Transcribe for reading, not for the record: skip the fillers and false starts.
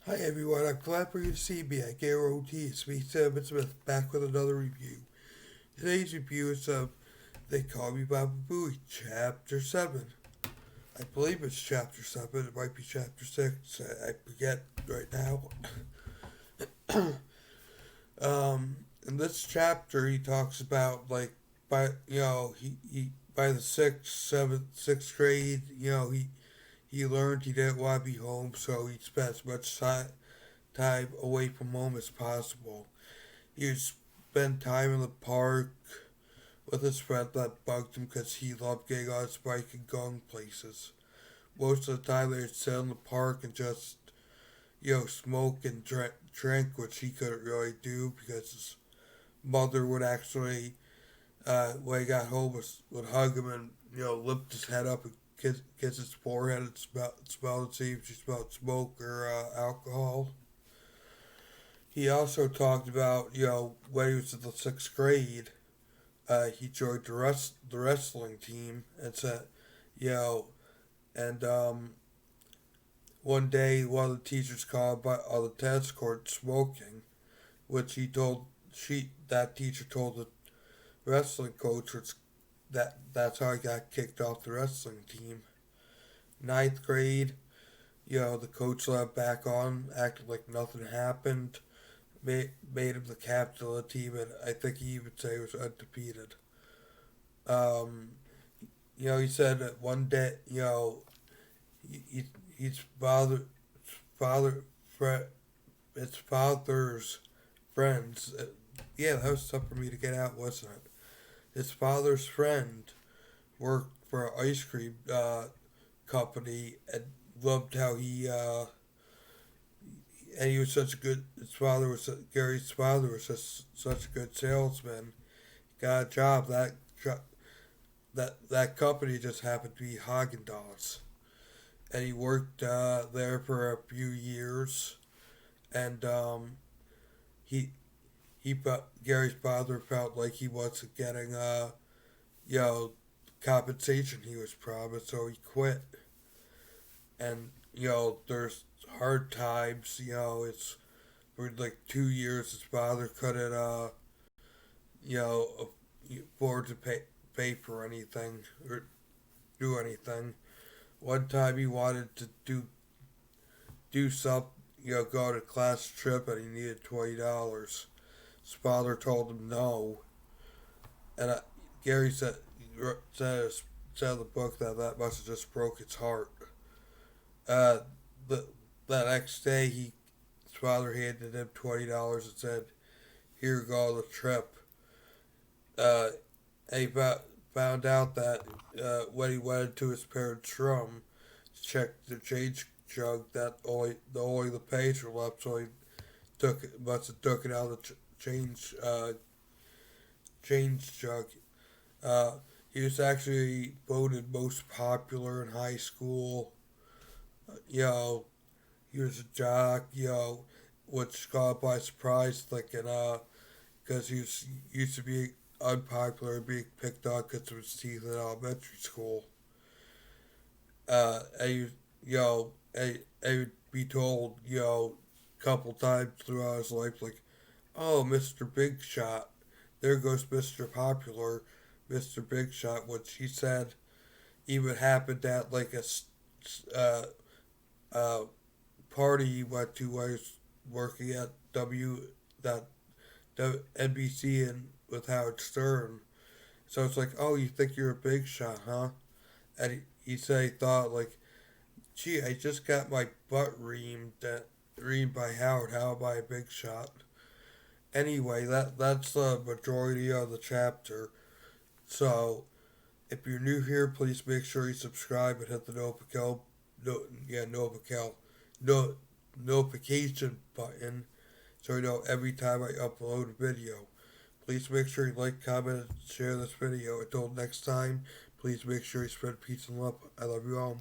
Hi everyone, I'm glad for you to see me. I guarantee it's me, Sam Smith, back with another review. Today's review is of They Call Me Bababooey, Chapter 7. I believe it's Chapter 7, it might be Chapter 6, I forget right now. In this chapter, he talks about, by the sixth grade, he learned he didn't want to be home, so he spent as much time away from home as possible. He would spend time in the park with his friend that bugged him because he loved getting on his bike and going places. Most of the time they would sit in the park and just, smoke and drink, which he couldn't really do because his mother would actually, when he got home, would hug him and, lift his head up and kiss his forehead and smell to see if she smelled smoke or alcohol. He also talked about, when he was in the sixth grade, he joined the wrestling team and said, you know, and one day one of the teachers caught him on the tennis court smoking, which that teacher told the wrestling coach, which that's how he got kicked off the wrestling team. Ninth grade, the coach let him back on, acted like nothing happened, made him the captain of the team, and I think he even said he was undefeated. Um, he said that one day, he, his father, fr- his father's friends. Yeah, that was tough for me to get out, wasn't it? His father's friend worked for an ice cream company and loved how he was such a good. Gary's father was such a good salesman. Got a job that company just happened to be Haagen Dazs, and he worked there for a few years, and he Gary's father felt like he wasn't getting you know compensation he was promised, so he quit. And there's hard times. It's for like 2 years his father couldn't you know afford to pay for anything or do anything. One time he wanted to do something, go on a class trip, and he needed $20. His father told him no, and Gary said said in the book that must have just broke his heart. Uh, the that next day, his father handed him $20 and said, "Here you go on the trip." Uh, and he found out that when he went into his parents' room to check the change jug, that only the page were left, so he must have took it out of the change jug. Uh, he was actually voted most popular in high school. You know, he was a jock. Which caught him by surprise, thinking because he used to be unpopular and being picked on because of his teeth in elementary school. And and he'd be told, a couple times throughout his life, like, "Oh, Mr. Big Shot, there goes Mr. Popular, Mr. Big Shot," which he said even happened at like a uh, uh, party he went to while he was working at that NBC and with Howard Stern. So it's like, "Oh, you think you're a big shot, huh?" And he said he thought like, "Gee, I just got my butt reamed by Howard. How am I a big shot?" Anyway, that's the majority of the chapter. So if you're new here, please make sure you subscribe and hit the no, notification button so you know every time I upload a video. Please make sure you like, comment, and share this video. Until next time, please make sure you spread peace and love. I love you all.